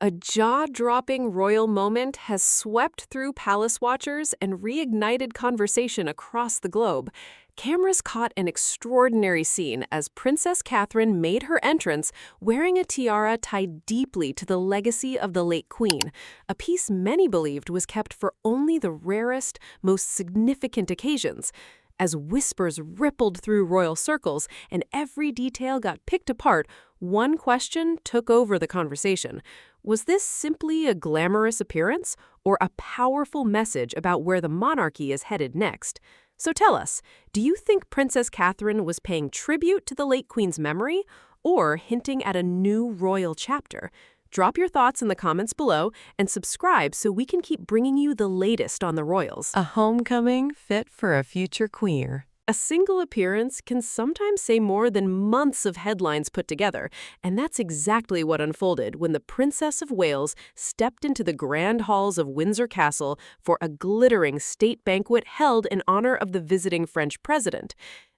A jaw-dropping royal moment has swept through palace watchers and reignited conversation across the globe. Cameras caught an extraordinary scene as Princess Catherine made her entrance wearing a tiara tied deeply to the legacy of the late queen, a piece many believed was kept for only the rarest, most significant occasions. As whispers rippled through royal circles and every detail got picked apart, one question took over the conversation. Was this simply a glamorous appearance or a powerful message about where the monarchy is headed next? So tell us, do you think Princess Catherine was paying tribute to the late queen's memory or hinting at a new royal chapter? Drop your thoughts in the comments below and subscribe so we can keep bringing you the latest on the royals. A homecoming fit for a future queen. A single appearance can sometimes say more than months of headlines put together, and that's exactly what unfolded when the Princess of Wales stepped into the grand halls of Windsor Castle for a glittering state banquet held in honor of the visiting French president.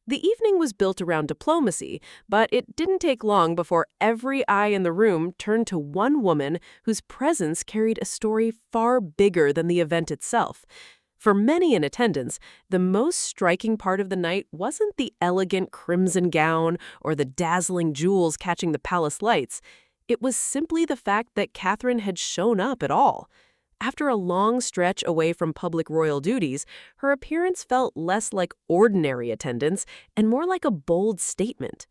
The evening was built around diplomacy, but it didn't take long before every eye in the room turned to one woman whose presence carried a story far bigger than the event itself. For many in attendance, the most striking part of the night wasn't the elegant crimson gown or the dazzling jewels catching the palace lights. It was simply the fact that Catherine had shown up at all. After a long stretch away from public royal duties, her appearance felt less like ordinary attendance and more like a bold statement.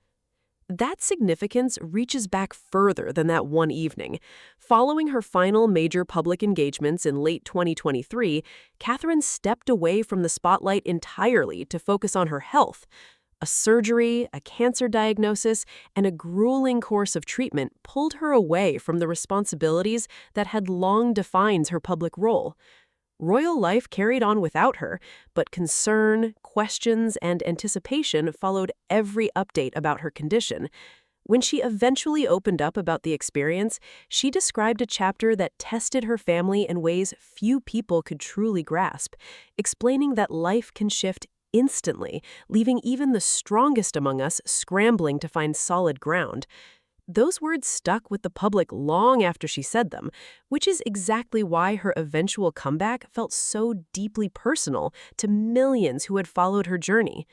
That significance reaches back further than that one evening. Following her final major public engagements in late 2023, Catherine stepped away from the spotlight entirely to focus on her health. A surgery, a cancer diagnosis, and a grueling course of treatment pulled her away from the responsibilities that had long defined her public role. Royal life carried on without her, but concern, questions, and anticipation followed every update about her condition. When she eventually opened up about the experience, she described a chapter that tested her family in ways few people could truly grasp, explaining that life can shift instantly, leaving even the strongest among us scrambling to find solid ground. Those words stuck with the public long after she said them, which is exactly why her eventual comeback felt so deeply personal to millions who had followed her journey.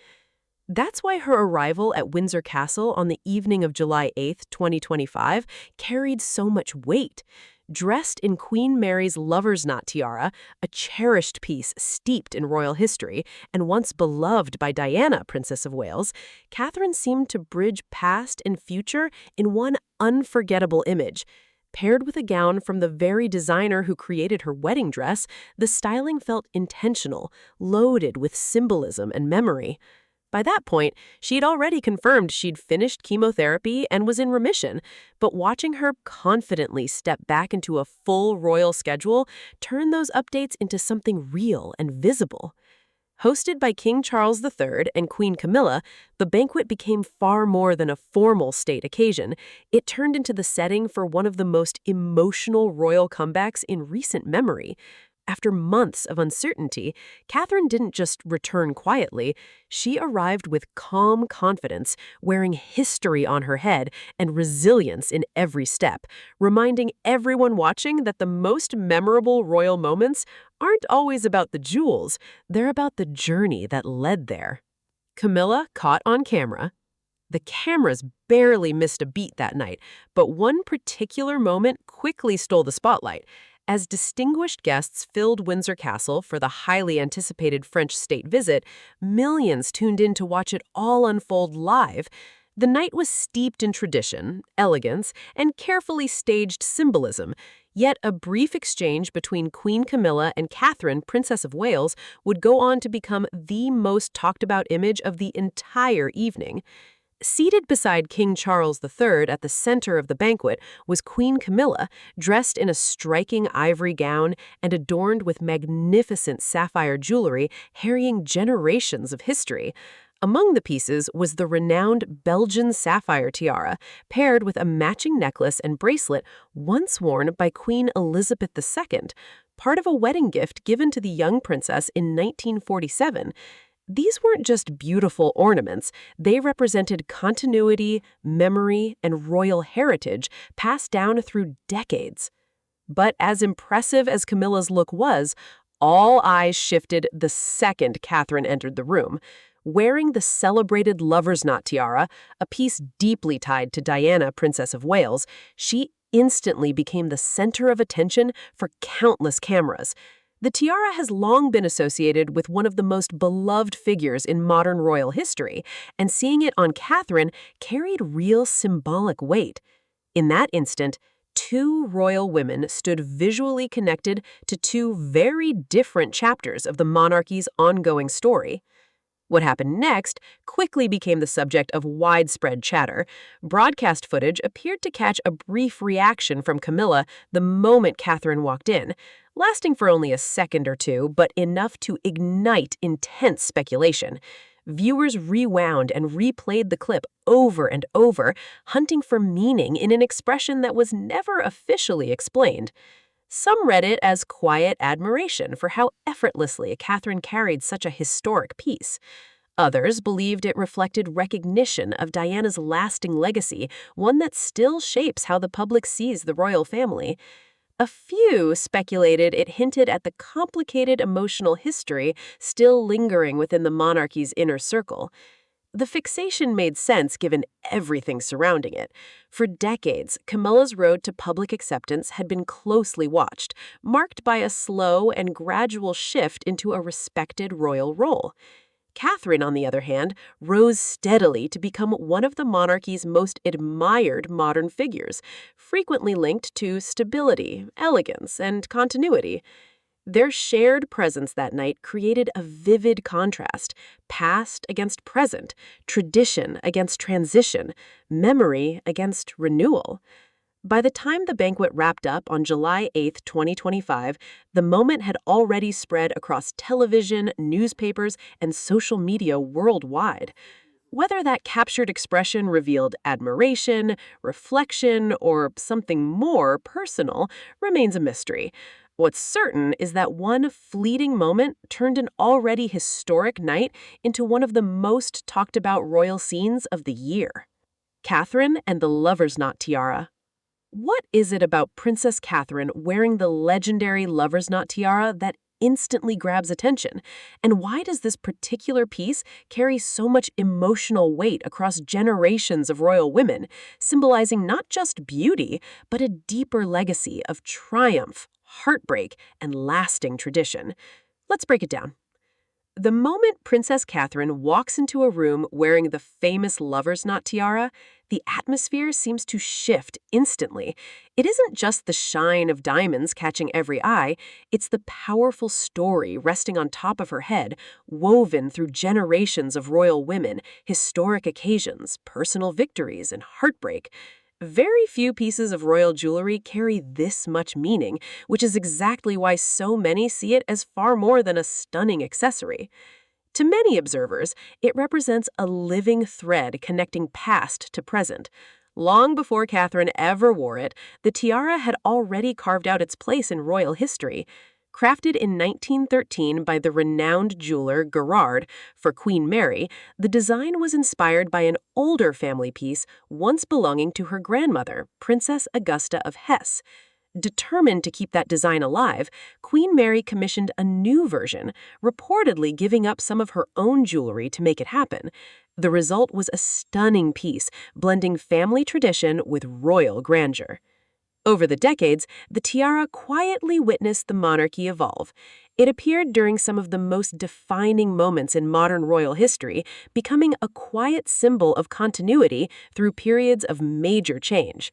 That's why her arrival at Windsor Castle on the evening of July 8, 2025, carried so much weight. Dressed in Queen Mary's lover's knot tiara, a cherished piece steeped in royal history and once beloved by Diana, Princess of Wales, Catherine seemed to bridge past and future in one unforgettable image. Paired with a gown from the very designer who created her wedding dress, the styling felt intentional, loaded with symbolism and memory. By that point, she had already confirmed she'd finished chemotherapy and was in remission, but watching her confidently step back into a full royal schedule turned those updates into something real and visible. Hosted by King Charles III and Queen Camilla, the banquet became far more than a formal state occasion. It turned into the setting for one of the most emotional royal comebacks in recent memory. After months of uncertainty, Catherine didn't just return quietly. She arrived with calm confidence, wearing history on her head and resilience in every step, reminding everyone watching that the most memorable royal moments aren't always about the jewels, they're about the journey that led there. Camilla caught on camera. The cameras barely missed a beat that night, but one particular moment quickly stole the spotlight. As distinguished guests filled Windsor Castle for the highly anticipated French state visit, millions tuned in to watch it all unfold live. The night was steeped in tradition, elegance, and carefully staged symbolism. Yet a brief exchange between Queen Camilla and Catherine, Princess of Wales, would go on to become the most talked-about image of the entire evening. Seated beside King Charles III at the center of the banquet was Queen Camilla, dressed in a striking ivory gown and adorned with magnificent sapphire jewelry carrying generations of history. Among the pieces was the renowned Belgian sapphire tiara, paired with a matching necklace and bracelet once worn by Queen Elizabeth II, part of a wedding gift given to the young princess in 1947. These weren't just beautiful ornaments, they represented continuity, memory, and royal heritage passed down through decades. But as impressive as Camilla's look was, all eyes shifted the second Catherine entered the room. Wearing the celebrated lover's knot tiara, a piece deeply tied to Diana, Princess of Wales, she instantly became the center of attention for countless cameras. The tiara has long been associated with one of the most beloved figures in modern royal history, and seeing it on Catherine carried real symbolic weight. In that instant, two royal women stood visually connected to two very different chapters of the monarchy's ongoing story. What happened next quickly became the subject of widespread chatter. Broadcast footage appeared to catch a brief reaction from Camilla the moment Catherine walked in, lasting for only a second or two, but enough to ignite intense speculation. Viewers rewound and replayed the clip over and over, hunting for meaning in an expression that was never officially explained. Some read it as quiet admiration for how effortlessly Catherine carried such a historic piece. Others believed it reflected recognition of Diana's lasting legacy, one that still shapes how the public sees the royal family. A few speculated it hinted at the complicated emotional history still lingering within the monarchy's inner circle. The fixation made sense given everything surrounding it. For decades, Camilla's road to public acceptance had been closely watched, marked by a slow and gradual shift into a respected royal role. Catherine, on the other hand, rose steadily to become one of the monarchy's most admired modern figures, frequently linked to stability, elegance, and continuity. Their shared presence that night created a vivid contrast: past against present, tradition against transition, memory against renewal. By the time the banquet wrapped up on July 8, 2025, the moment had already spread across television, newspapers, and social media worldwide. Whether that captured expression revealed admiration, reflection, or something more personal remains a mystery. What's certain is that one fleeting moment turned an already historic night into one of the most talked about royal scenes of the year. Catherine and the lover's knot tiara. What is it about Princess Catherine wearing the legendary lover's knot tiara that instantly grabs attention? And why does this particular piece carry so much emotional weight across generations of royal women, symbolizing not just beauty, but a deeper legacy of triumph, heartbreak, and lasting tradition? Let's break it down. The moment Princess Catherine walks into a room wearing the famous lover's knot tiara, the atmosphere seems to shift instantly. It isn't just the shine of diamonds catching every eye, it's the powerful story resting on top of her head, woven through generations of royal women, historic occasions, personal victories, and heartbreak. Very few pieces of royal jewelry carry this much meaning, which is exactly why so many see it as far more than a stunning accessory. To many observers, it represents a living thread connecting past to present. Long before Catherine ever wore it, the tiara had already carved out its place in royal history. Crafted in 1913 by the renowned jeweler Gerard for Queen Mary, the design was inspired by an older family piece once belonging to her grandmother, Princess Augusta of Hesse. Determined to keep that design alive, Queen Mary commissioned a new version, reportedly giving up some of her own jewelry to make it happen. The result was a stunning piece, blending family tradition with royal grandeur. Over the decades, the tiara quietly witnessed the monarchy evolve. It appeared during some of the most defining moments in modern royal history, becoming a quiet symbol of continuity through periods of major change.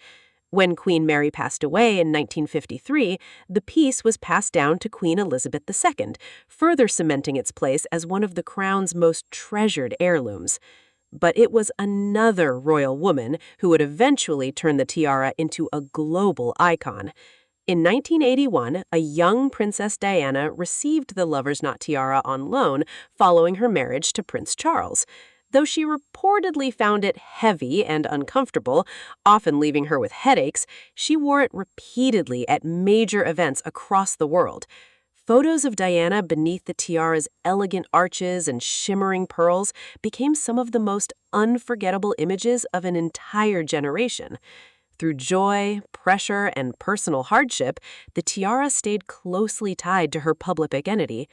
When Queen Mary passed away in 1953, the piece was passed down to Queen Elizabeth II, further cementing its place as one of the crown's most treasured heirlooms. But it was another royal woman who would eventually turn the tiara into a global icon. In 1981, a young Princess Diana received the lover's knot tiara on loan following her marriage to Prince Charles. Though she reportedly found it heavy and uncomfortable, often leaving her with headaches, she wore it repeatedly at major events across the world. Photos of Diana beneath the tiara's elegant arches and shimmering pearls became some of the most unforgettable images of an entire generation. Through joy, pressure, and personal hardship, the tiara stayed closely tied to her public identity.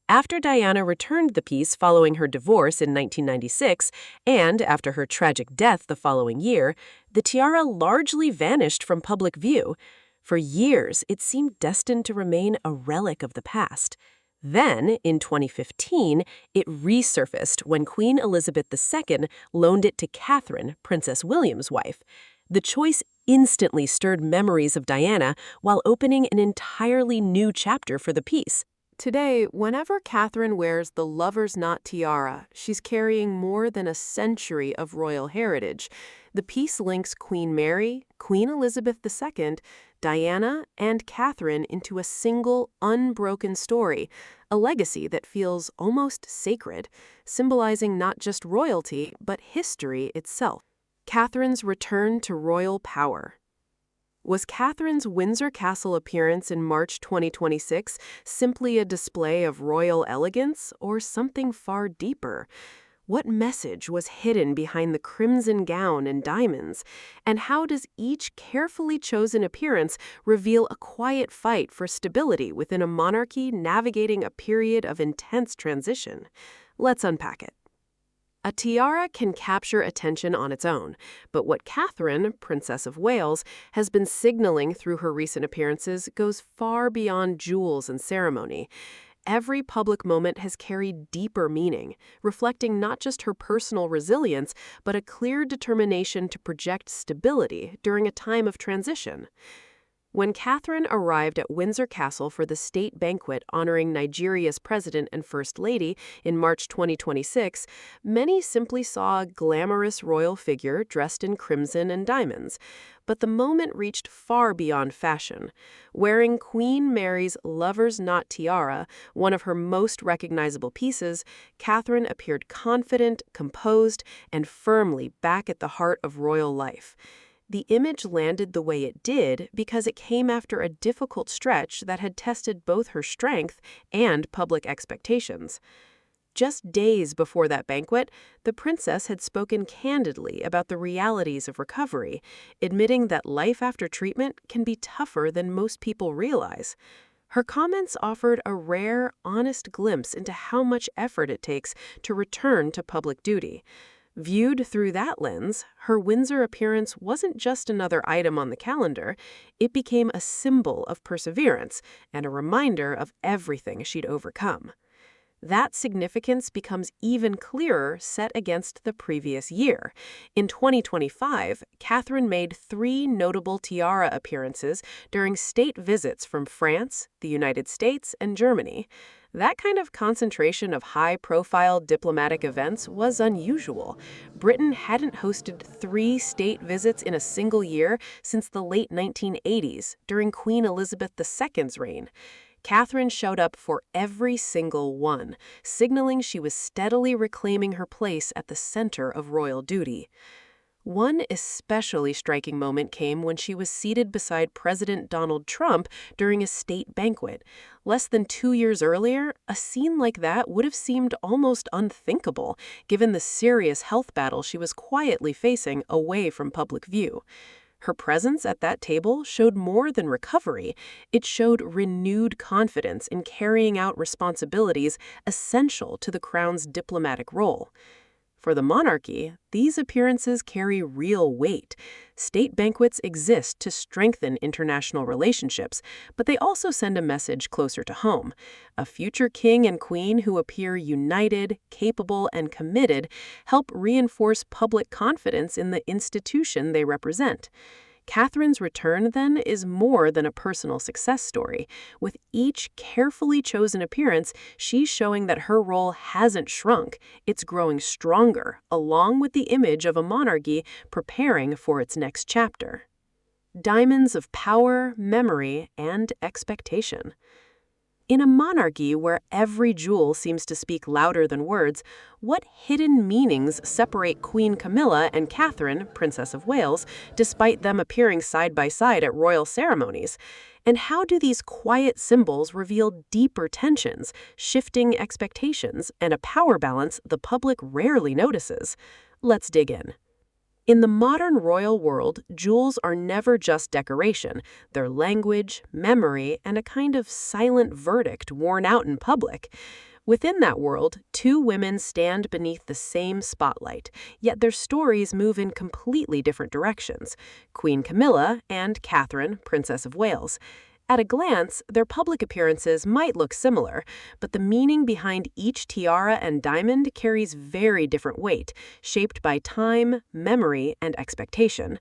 After Diana returned the piece following her divorce in 1996, and after her tragic death the following year, the tiara largely vanished from public view. For years, it seemed destined to remain a relic of the past. Then, in 2015, it resurfaced when Queen Elizabeth II loaned it to Catherine, Princess William's wife. The choice instantly stirred memories of Diana while opening an entirely new chapter for the piece. Today, whenever Catherine wears the lover's knot tiara, she's carrying more than a century of royal heritage. The piece links Queen Mary, Queen Elizabeth II, Diana, and Catherine into a single, unbroken story, a legacy that feels almost sacred, symbolizing not just royalty, but history itself. Catherine's return to royal power. Was Catherine's Windsor Castle appearance in March 2026 simply a display of royal elegance or something far deeper? What message was hidden behind the crimson gown and diamonds? And how does each carefully chosen appearance reveal a quiet fight for stability within a monarchy navigating a period of intense transition? Let's unpack it. A tiara can capture attention on its own, but what Catherine, Princess of Wales, has been signaling through her recent appearances goes far beyond jewels and ceremony. Every public moment has carried deeper meaning, reflecting not just her personal resilience, but a clear determination to project stability during a time of transition. When Catherine arrived at Windsor Castle for the state banquet honoring Nigeria's president and first lady in March 2026, many simply saw a glamorous royal figure dressed in crimson and diamonds. But the moment reached far beyond fashion. Wearing Queen Mary's lover's knot tiara, one of her most recognizable pieces, Catherine appeared confident, composed, and firmly back at the heart of royal life. The image landed the way it did because it came after a difficult stretch that had tested both her strength and public expectations. Just days before that banquet, the princess had spoken candidly about the realities of recovery, admitting that life after treatment can be tougher than most people realize. Her comments offered a rare, honest glimpse into how much effort it takes to return to public duty. Viewed through that lens, her Windsor appearance wasn't just another item on the calendar. It became a symbol of perseverance and a reminder of everything she'd overcome. That significance becomes even clearer set against the previous year. In 2025, Catherine made 3 notable tiara appearances during state visits from France, the United States, and Germany. That kind of concentration of high-profile diplomatic events was unusual. Britain hadn't hosted 3 state visits in a single year since the late 1980s, during Queen Elizabeth II's reign. Catherine showed up for every single one, signaling she was steadily reclaiming her place at the center of royal duty. One especially striking moment came when she was seated beside President Donald Trump during a state banquet. Less than 2 years earlier, a scene like that would have seemed almost unthinkable, given the serious health battle she was quietly facing away from public view. Her presence at that table showed more than recovery. It showed renewed confidence in carrying out responsibilities essential to the crown's diplomatic role. For the monarchy, these appearances carry real weight. State banquets exist to strengthen international relationships, but they also send a message closer to home. A future king and queen who appear united, capable, and committed help reinforce public confidence in the institution they represent. Catherine's return, then, is more than a personal success story. With each carefully chosen appearance, she's showing that her role hasn't shrunk. It's growing stronger, along with the image of a monarchy preparing for its next chapter. Diamonds of power, memory, and expectation. In a monarchy where every jewel seems to speak louder than words, what hidden meanings separate Queen Camilla and Catherine, Princess of Wales, despite them appearing side by side at royal ceremonies? And how do these quiet symbols reveal deeper tensions, shifting expectations, and a power balance the public rarely notices? Let's dig in. In the modern royal world, jewels are never just decoration. They're language, memory, and a kind of silent verdict worn out in public. Within that world, two women stand beneath the same spotlight, yet their stories move in completely different directions. Queen Camilla and Catherine, Princess of Wales. At a glance, their public appearances might look similar, but the meaning behind each tiara and diamond carries very different weight, shaped by time, memory, and expectation.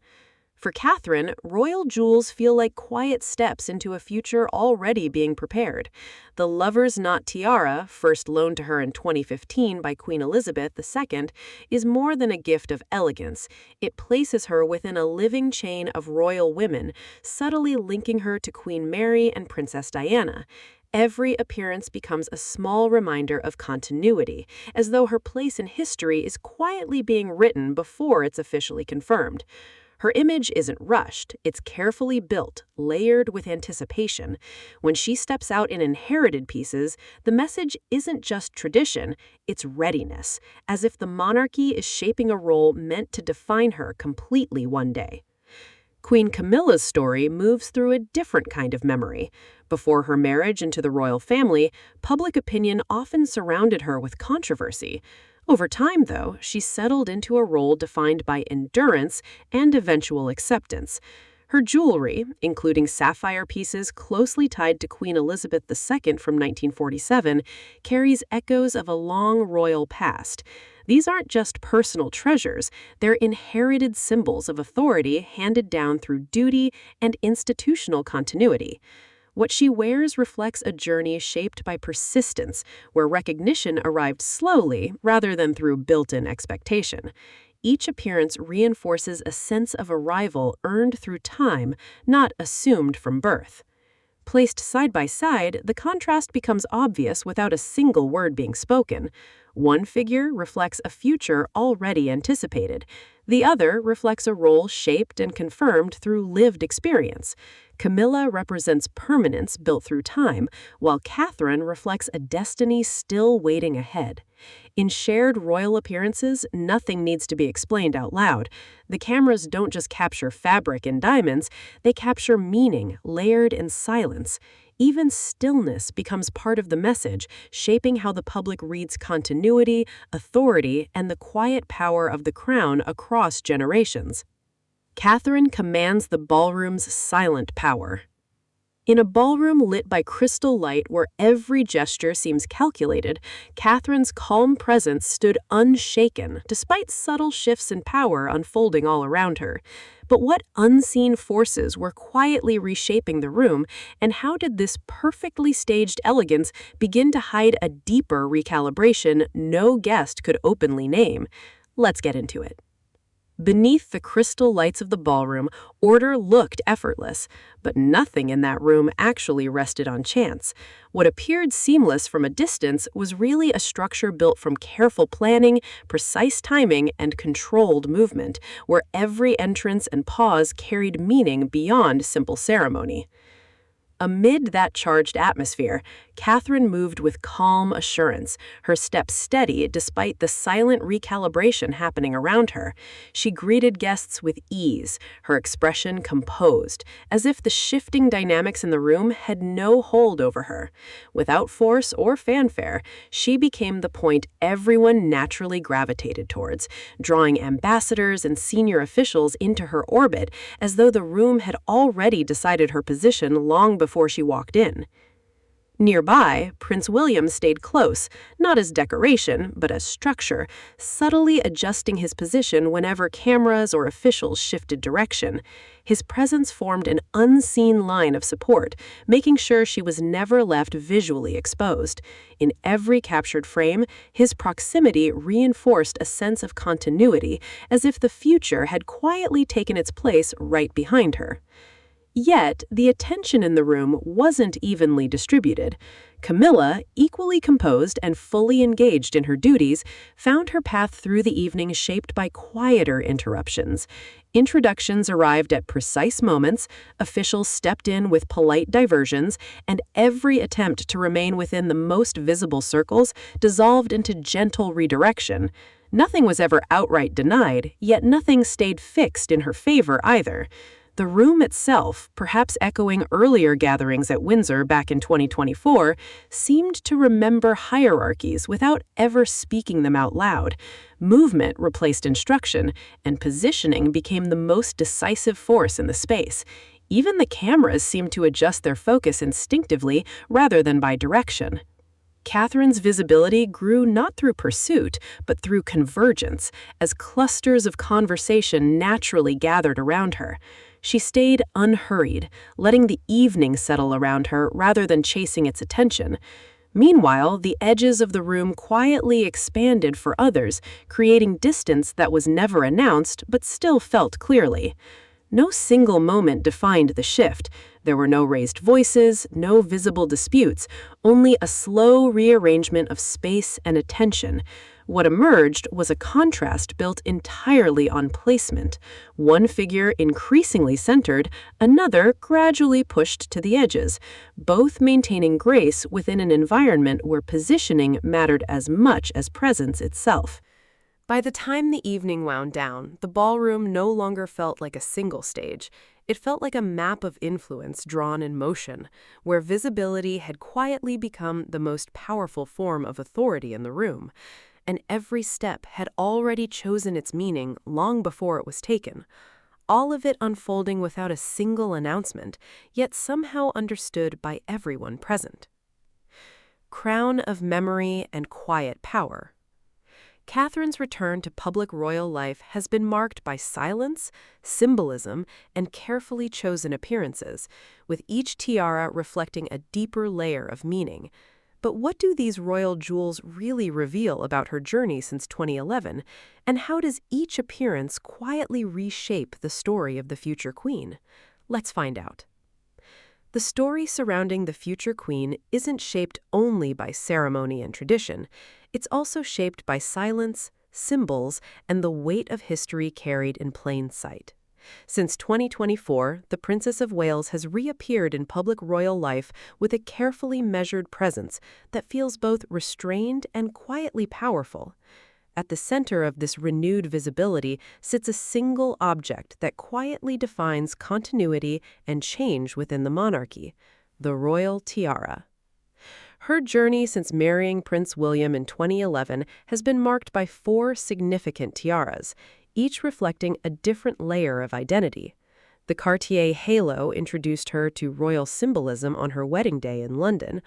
For Catherine, royal jewels feel like quiet steps into a future already being prepared. The lover's knot tiara, first loaned to her in 2015 by Queen Elizabeth II, is more than a gift of elegance. It places her within a living chain of royal women, subtly linking her to Queen Mary and Princess Diana. Every appearance becomes a small reminder of continuity, as though her place in history is quietly being written before it's officially confirmed. Her image isn't rushed, it's carefully built, layered with anticipation. When she steps out in inherited pieces, the message isn't just tradition, it's readiness, as if the monarchy is shaping a role meant to define her completely one day. Queen Camilla's story moves through a different kind of memory. Before her marriage into the royal family, public opinion often surrounded her with controversy. Over time, though, she settled into a role defined by endurance and eventual acceptance. Her jewelry, including sapphire pieces closely tied to Queen Elizabeth II from 1947, carries echoes of a long royal past. These aren't just personal treasures, they're inherited symbols of authority handed down through duty and institutional continuity. What she wears reflects a journey shaped by persistence, where recognition arrived slowly rather than through built-in expectation. Each appearance reinforces a sense of arrival earned through time, not assumed from birth. Placed side by side, the contrast becomes obvious without a single word being spoken. One figure reflects a future already anticipated. The other reflects a role shaped and confirmed through lived experience. Camilla represents permanence built through time, while Catherine reflects a destiny still waiting ahead. In shared royal appearances, nothing needs to be explained out loud. The cameras don't just capture fabric and diamonds, they capture meaning, layered in silence. Even stillness becomes part of the message, shaping how the public reads continuity, authority, and the quiet power of the crown across generations. Catherine commands the ballroom's silent power. In a ballroom lit by crystal light where every gesture seems calculated, Catherine's calm presence stood unshaken, despite subtle shifts in power unfolding all around her. But what unseen forces were quietly reshaping the room, and how did this perfectly staged elegance begin to hide a deeper recalibration no guest could openly name? Let's get into it. Beneath the crystal lights of the ballroom, order looked effortless, but nothing in that room actually rested on chance. What appeared seamless from a distance was really a structure built from careful planning, precise timing, and controlled movement, where every entrance and pause carried meaning beyond simple ceremony. Amid that charged atmosphere, Catherine moved with calm assurance, her steps steady despite the silent recalibration happening around her. She greeted guests with ease, her expression composed, as if the shifting dynamics in the room had no hold over her. Without force or fanfare, she became the point everyone naturally gravitated towards, drawing ambassadors and senior officials into her orbit as though the room had already decided her position long before she walked in. Nearby, Prince William stayed close, not as decoration, but as structure, subtly adjusting his position whenever cameras or officials shifted direction. His presence formed an unseen line of support, making sure she was never left visually exposed. In every captured frame, his proximity reinforced a sense of continuity, as if the future had quietly taken its place right behind her. Yet, the attention in the room wasn't evenly distributed. Camilla, equally composed and fully engaged in her duties, found her path through the evening shaped by quieter interruptions. Introductions arrived at precise moments, officials stepped in with polite diversions, and every attempt to remain within the most visible circles dissolved into gentle redirection. Nothing was ever outright denied, yet nothing stayed fixed in her favor either. The room itself, perhaps echoing earlier gatherings at Windsor back in 2024, seemed to remember hierarchies without ever speaking them out loud. Movement replaced instruction, and positioning became the most decisive force in the space. Even the cameras seemed to adjust their focus instinctively rather than by direction. Catherine's visibility grew not through pursuit, but through convergence, as clusters of conversation naturally gathered around her. She stayed unhurried, letting the evening settle around her rather than chasing its attention. Meanwhile, the edges of the room quietly expanded for others, creating distance that was never announced but still felt clearly. No single moment defined the shift. There were no raised voices, no visible disputes, only a slow rearrangement of space and attention. What emerged was a contrast built entirely on placement. One figure increasingly centered, another gradually pushed to the edges, both maintaining grace within an environment where positioning mattered as much as presence itself. By the time the evening wound down, the ballroom no longer felt like a single stage. It felt like a map of influence drawn in motion, where visibility had quietly become the most powerful form of authority in the room, and every step had already chosen its meaning long before it was taken. All of it unfolding without a single announcement, yet somehow understood by everyone present. Crown of memory and quiet power. Catherine's return to public royal life has been marked by silence, symbolism, and carefully chosen appearances, with each tiara reflecting a deeper layer of meaning. But what do these royal jewels really reveal about her journey since 2011, and how does each appearance quietly reshape the story of the future queen? Let's find out. The story surrounding the future queen isn't shaped only by ceremony and tradition. It's also shaped by silence, symbols, and the weight of history carried in plain sight. Since 2024, the Princess of Wales has reappeared in public royal life with a carefully measured presence that feels both restrained and quietly powerful. At the center of this renewed visibility sits a single object that quietly defines continuity and change within the monarchy: the royal tiara. Her journey since marrying Prince William in 2011 has been marked by 4 significant tiaras, each reflecting a different layer of identity. The Cartier halo introduced her to royal symbolism on her wedding day in London,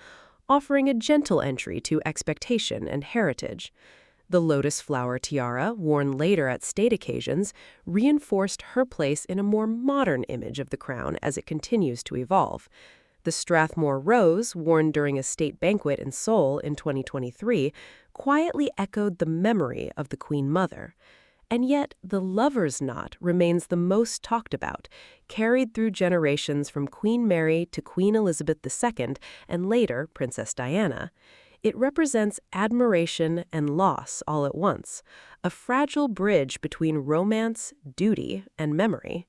offering a gentle entry to expectation and heritage. The lotus flower tiara, worn later at state occasions, reinforced her place in a more modern image of the crown as it continues to evolve. The Strathmore rose, worn during a state banquet in Seoul in 2023, quietly echoed the memory of the Queen Mother. And yet, the lover's knot remains the most talked about, carried through generations from Queen Mary to Queen Elizabeth II and later Princess Diana. It represents admiration and loss all at once, a fragile bridge between romance, duty, and memory.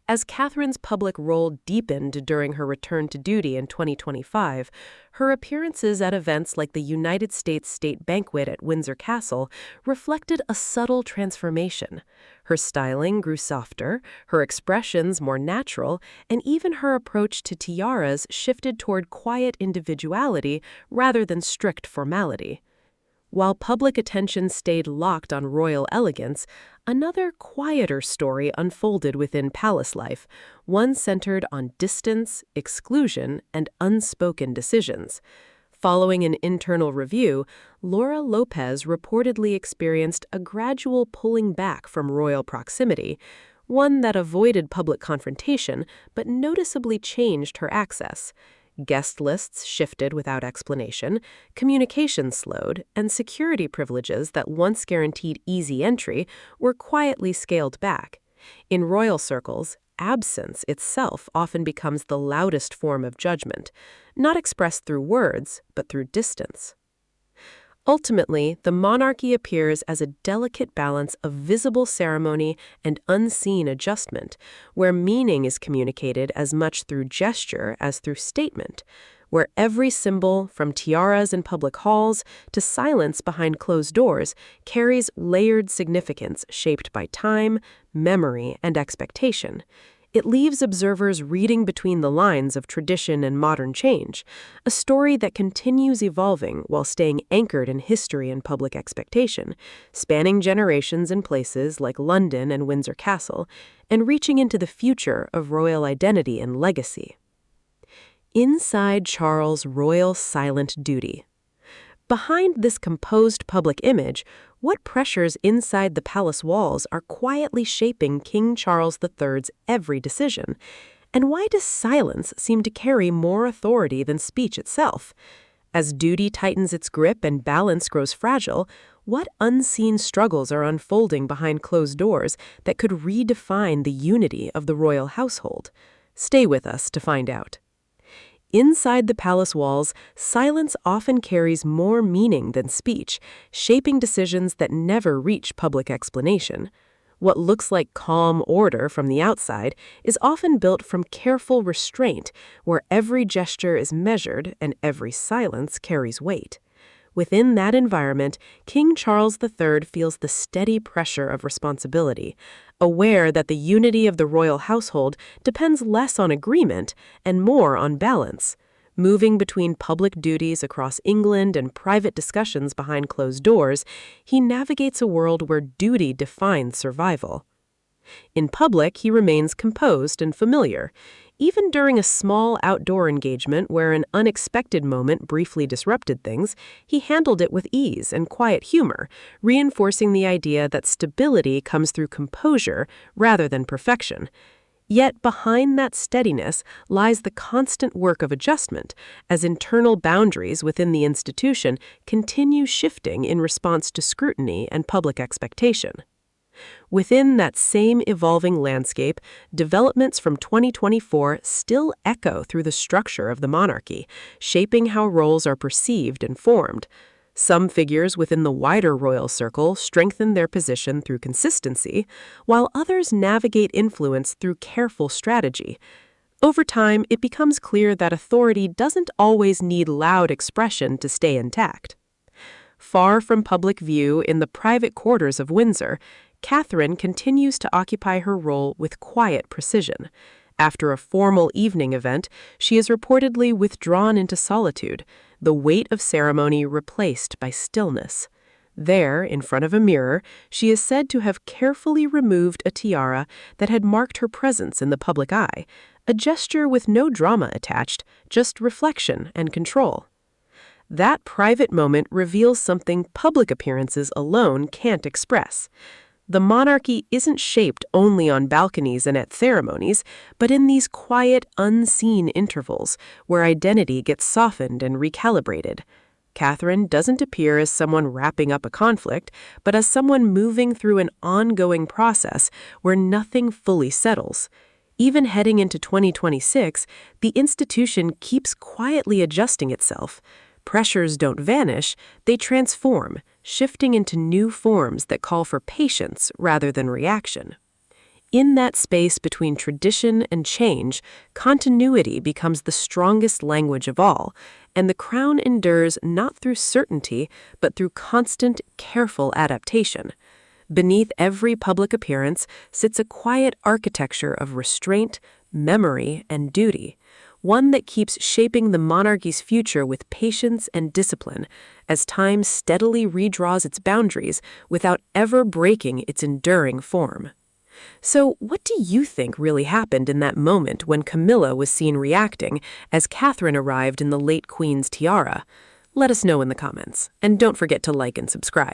As Catherine's public role deepened during her return to duty in 2025, her appearances at events like the United States State Banquet at Windsor Castle reflected a subtle transformation. Her styling grew softer, her expressions more natural, and even her approach to tiaras shifted toward quiet individuality rather than strict formality. While public attention stayed locked on royal elegance, another quieter story unfolded within palace life, one centered on distance, exclusion, and unspoken decisions. Following an internal review, Laura Lopez reportedly experienced a gradual pulling back from royal proximity, one that avoided public confrontation but noticeably changed her access. Guest lists shifted without explanation, communication slowed, and security privileges that once guaranteed easy entry were quietly scaled back. In royal circles, absence itself often becomes the loudest form of judgment, not expressed through words, but through distance. Ultimately, the monarchy appears as a delicate balance of visible ceremony and unseen adjustment, where meaning is communicated as much through gesture as through statement, where every symbol, from tiaras in public halls to silence behind closed doors, carries layered significance shaped by time, memory, and expectation. It leaves observers reading between the lines of tradition and modern change, a story that continues evolving while staying anchored in history and public expectation, spanning generations in places like London and Windsor Castle, and reaching into the future of royal identity and legacy. Inside Charles' royal silent duty. Behind this composed public image, what pressures inside the palace walls are quietly shaping King Charles III's every decision? And why does silence seem to carry more authority than speech itself? As duty tightens its grip and balance grows fragile, what unseen struggles are unfolding behind closed doors that could redefine the unity of the royal household? Stay with us to find out. Inside the palace walls, silence often carries more meaning than speech, shaping decisions that never reach public explanation. What looks like calm order from the outside is often built from careful restraint, where every gesture is measured and every silence carries weight. Within that environment, King Charles III feels the steady pressure of responsibility, aware that the unity of the royal household depends less on agreement and more on balance. Moving between public duties across England and private discussions behind closed doors, he navigates a world where duty defines survival. In public, he remains composed and familiar. Even during a small outdoor engagement where an unexpected moment briefly disrupted things, he handled it with ease and quiet humor, reinforcing the idea that stability comes through composure rather than perfection. Yet behind that steadiness lies the constant work of adjustment, as internal boundaries within the institution continue shifting in response to scrutiny and public expectation. Within that same evolving landscape, developments from 2024 still echo through the structure of the monarchy, shaping how roles are perceived and formed. Some figures within the wider royal circle strengthen their position through consistency, while others navigate influence through careful strategy. Over time, it becomes clear that authority doesn't always need loud expression to stay intact. Far from public view in the private quarters of Windsor, Catherine continues to occupy her role with quiet precision. After a formal evening event, she is reportedly withdrawn into solitude, the weight of ceremony replaced by stillness. There, in front of a mirror, she is said to have carefully removed a tiara that had marked her presence in the public eye, a gesture with no drama attached, just reflection and control. That private moment reveals something public appearances alone can't express. The monarchy isn't shaped only on balconies and at ceremonies, but in these quiet, unseen intervals where identity gets softened and recalibrated. Catherine doesn't appear as someone wrapping up a conflict, but as someone moving through an ongoing process where nothing fully settles. Even heading into 2026, the institution keeps quietly adjusting itself. Pressures don't vanish, they transform, shifting into new forms that call for patience rather than reaction. In that space between tradition and change, continuity becomes the strongest language of all, and the crown endures not through certainty, but through constant, careful adaptation. Beneath every public appearance sits a quiet architecture of restraint, memory, and duty, one that keeps shaping the monarchy's future with patience and discipline, as time steadily redraws its boundaries without ever breaking its enduring form. So, what do you think really happened in that moment when Camilla was seen reacting as Catherine arrived in the late Queen's tiara? Let us know in the comments, and don't forget to like and subscribe.